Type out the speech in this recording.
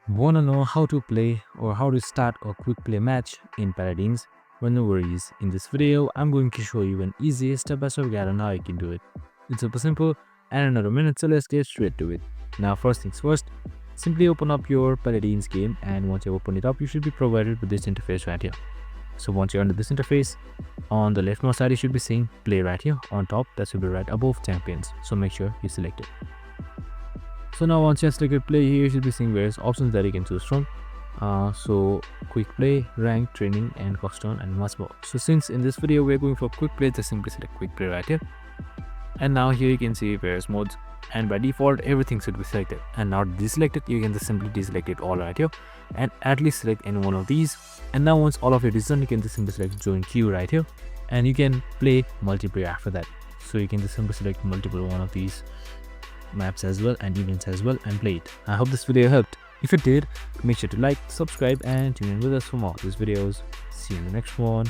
Wanna know how to play or how to start a quick play match in Paladins? Well, no worries. In this video, I'm going to show you an easy step-by-step guide on how you can do it. It's super simple and another minute, so let's get straight to it. Now, first things first, simply open up your Paladins game, and once you open it up, you should be provided with this interface right here. So once you're under this interface, on the leftmost side, you should be seeing play right here. On top, that should be right above champions. So make sure you select it. So now once you have selected play, here you should be seeing various options that you can choose from. So quick play, rank, training, and custom, and much more. So since in this video we're going for quick play, just simply select quick play right here. And now here you can see various modes, and by default everything should be selected. And now deselected, you can just simply deselect it all right here and at least select any one of these. And now once all of it is done, you can just simply select join queue right here, and you can play multiplayer after that. So you can just simply select multiple one of these maps as well and events as well and play it. I hope this video helped. If it did, make sure to like, subscribe, and tune in with us for more of these videos. See you in the next one.